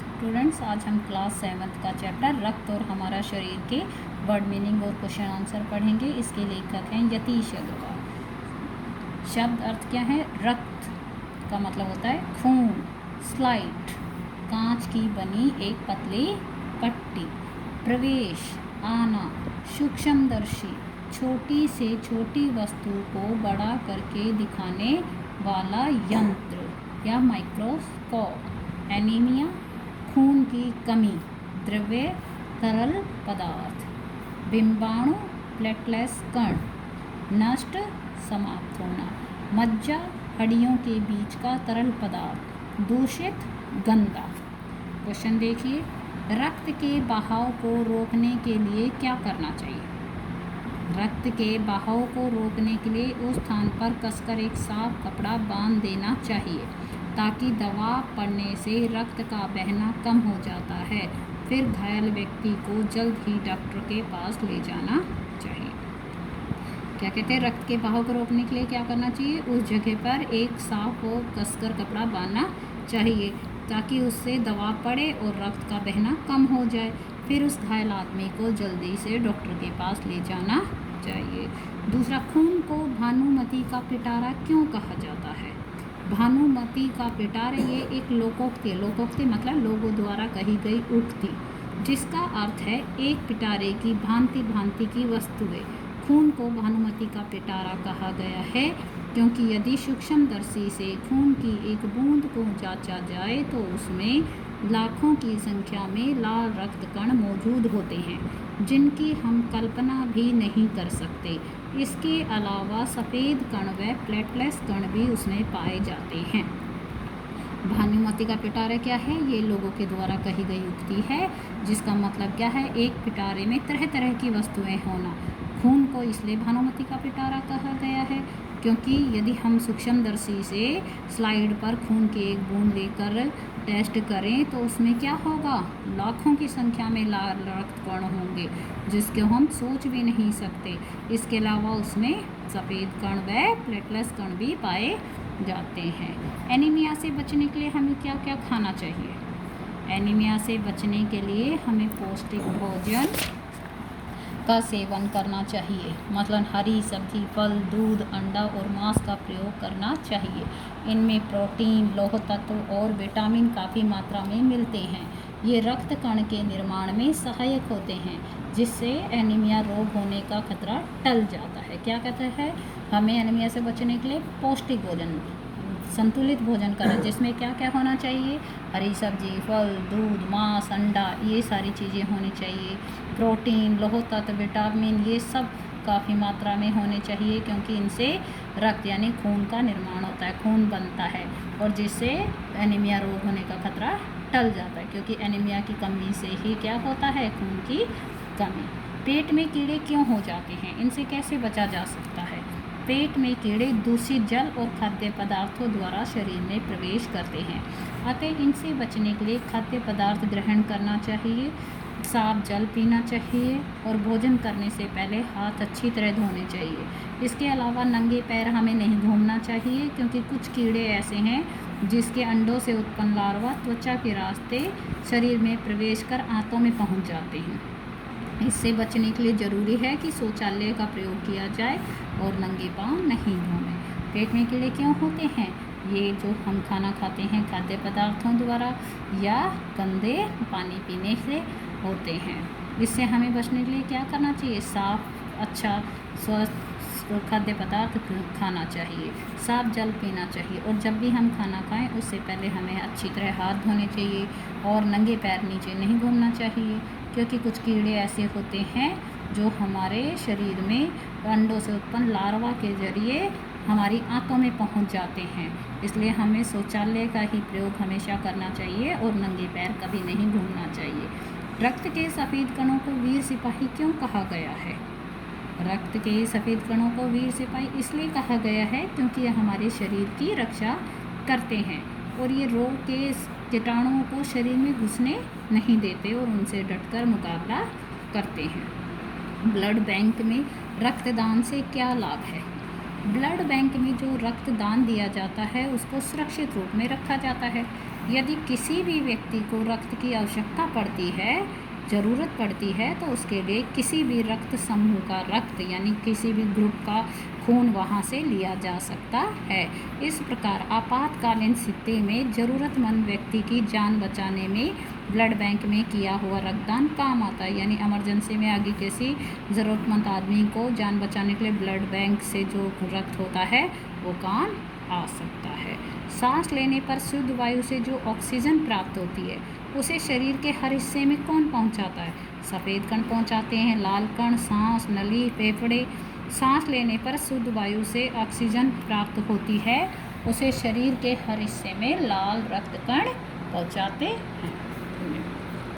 Students, आज हम class 7th का चैप्टर रक्त और हमारा शरीर के वर्ड मीनिंग और क्वेश्चन आंसर पढ़ेंगे। इसके लेखक हैं यतीश अग्रवाल। शब्द अर्थ क्या है? रक्त का मतलब होता है खून। स्लाइड, कांच की बनी एक पतली पट्टी। प्रवेश, आना। सूक्ष्मदर्शी, छोटी से छोटी वस्तु को बड़ा करके दिखाने वाला यंत्र या माइक्रोस्कोप। एनीमिया, खून की कमी। द्रव्य, तरल पदार्थ। बिंबाणु, प्लेटलेट्स कण। नष्ट, समाप्त होना। मज्जा, हड्डियों के बीच का तरल पदार्थ। दूषित, गंदा। क्वेश्चन देखिए, रक्त के बहाव को रोकने के लिए क्या करना चाहिए? रक्त के बहाव को रोकने के लिए उस स्थान पर कसकर एक साफ कपड़ा बांध देना चाहिए ताकि दबाव पड़ने से रक्त का बहना कम हो जाता है। फिर घायल व्यक्ति को जल्द ही डॉक्टर के पास ले जाना चाहिए। क्या कहते हैं? रक्त के बहाव को रोकने के लिए क्या करना चाहिए? उस जगह पर एक साफ और कसकर कपड़ा बांधना चाहिए ताकि उससे दबाव पड़े और रक्त का बहना कम हो जाए। फिर उस घायल आदमी को जल्दी से डॉक्टर के पास ले जाना चाहिए। दूसरा, खून को भानुमति का पिटारा क्यों कहा जाता है? भानुमति का पिटारा ये एक लोकोक्ति, लोकोक्ति मतलब लोगों द्वारा कही गई उक्ति, जिसका अर्थ है एक पिटारे की भांति भांति की वस्तुएं। खून को भानुमति का पिटारा कहा गया है क्योंकि यदि सूक्ष्मदर्शी से खून की एक बूंद को जांचा जाए तो उसमें लाखों की संख्या में लाल रक्त कण मौजूद होते हैं जिनकी हम कल्पना भी नहीं कर सकते। इसके अलावा सफ़ेद कण व प्लेटलेट्स कण भी उसमें पाए जाते हैं। भानुमति का पिटारा क्या है? ये लोगों के द्वारा कही गई उक्ति है जिसका मतलब क्या है? एक पिटारे में तरह तरह की वस्तुएं होना। खून को इसलिए भानुमति का पिटारा कहा गया है क्योंकि यदि हम सूक्ष्मदर्शी से स्लाइड पर खून की एक बूंद लेकर टेस्ट करें तो उसमें क्या होगा? लाखों की संख्या में लाल रक्त कण होंगे जिसको हम सोच भी नहीं सकते। इसके अलावा उसमें सफ़ेद कण व प्लेटलेट्स कण भी पाए जाते हैं। एनीमिया से बचने के लिए हमें क्या क्या खाना चाहिए? एनीमिया से बचने के लिए हमें पौष्टिक भोजन का सेवन करना चाहिए। मतलब हरी सब्जी, फल, दूध, अंडा और मांस का प्रयोग करना चाहिए। इनमें प्रोटीन, लौह तत्व और विटामिन काफ़ी मात्रा में मिलते हैं। ये रक्त कण के निर्माण में सहायक होते हैं जिससे एनीमिया रोग होने का खतरा टल जाता है। क्या कहते हैं? हमें एनीमिया से बचने के लिए पौष्टिक भोजन, संतुलित भोजन करें जिसमें क्या क्या होना चाहिए? हरी सब्जी, फल, दूध, मांस, अंडा, ये सारी चीज़ें होनी चाहिए। प्रोटीन, लौह तत्व, विटामिन, ये सब काफ़ी मात्रा में होने चाहिए क्योंकि इनसे रक्त यानी खून का निर्माण होता है, खून बनता है और जिससे एनीमिया रोग होने का खतरा टल जाता है क्योंकि एनीमिया की कमी से ही क्या होता है? खून की कमी। पेट में कीड़े क्यों हो जाते हैं? इनसे कैसे बचा जा सकता है? पेट में कीड़े दूषित जल और खाद्य पदार्थों द्वारा शरीर में प्रवेश करते हैं, अतः इनसे बचने के लिए खाद्य पदार्थ ग्रहण करना चाहिए, साफ जल पीना चाहिए और भोजन करने से पहले हाथ अच्छी तरह धोने चाहिए। इसके अलावा नंगे पैर हमें नहीं घूमना चाहिए क्योंकि कुछ कीड़े ऐसे हैं जिसके अंडों से उत्पन्न लार्वा त्वचा के रास्ते शरीर में प्रवेश कर आंतों में पहुंच जाते हैं। इससे बचने के लिए ज़रूरी है कि शौचालय का प्रयोग किया जाए और नंगे पांव नहीं घूमें। पेट में कीड़े क्यों होते हैं? ये जो हम खाना खाते हैं खाद्य पदार्थों द्वारा या गंदे पानी पीने से होते हैं। इससे हमें बचने के लिए क्या करना चाहिए? साफ, अच्छा, स्वस्थ खाद्य पदार्थ खाना चाहिए, साफ जल पीना चाहिए और जब भी हम खाना खाएं उससे पहले हमें अच्छी तरह हाथ धोने चाहिए और नंगे पैर नीचे नहीं घूमना चाहिए क्योंकि कुछ कीड़े ऐसे होते हैं जो हमारे शरीर में अंडों से उत्पन्न लार्वा के जरिए हमारी आंतों में पहुंच जाते हैं। इसलिए हमें शौचालय का ही प्रयोग हमेशा करना चाहिए और नंगे पैर कभी नहीं घूमना चाहिए। रक्त के सफ़ेद कणों को वीर सिपाही क्यों कहा गया है? रक्त के सफ़ेद कणों को वीर सिपाही इसलिए कहा गया है क्योंकि ये हमारे शरीर की रक्षा करते हैं और ये रोग के कीटाणुओं को शरीर में घुसने नहीं देते और उनसे डटकर मुकाबला करते हैं। ब्लड बैंक में रक्तदान से क्या लाभ है? ब्लड बैंक में जो रक्तदान दिया जाता है उसको सुरक्षित रूप में रखा जाता है। यदि किसी भी व्यक्ति को रक्त की आवश्यकता पड़ती है, ज़रूरत पड़ती है, तो उसके लिए किसी भी रक्त समूह का रक्त यानी किसी भी ग्रुप का खून वहाँ से लिया जा सकता है। इस प्रकार आपातकालीन स्थिति में ज़रूरतमंद व्यक्ति की जान बचाने में ब्लड बैंक में किया हुआ रक्तदान काम आता है। यानी इमरजेंसी में आगे किसी ज़रूरतमंद आदमी को जान बचाने के लिए ब्लड बैंक से जो रक्त होता है वो काम आ सकता है। सांस लेने पर शुद्ध वायु से जो ऑक्सीजन प्राप्त होती है उसे शरीर के हर हिस्से में कौन पहुंचाता है? सफ़ेद कण पहुंचाते हैं, लाल कण, सांस नली, फेफड़े। सांस लेने पर शुद्ध वायु से ऑक्सीजन प्राप्त होती है, उसे शरीर के हर हिस्से में लाल रक्त कण पहुंचाते हैं।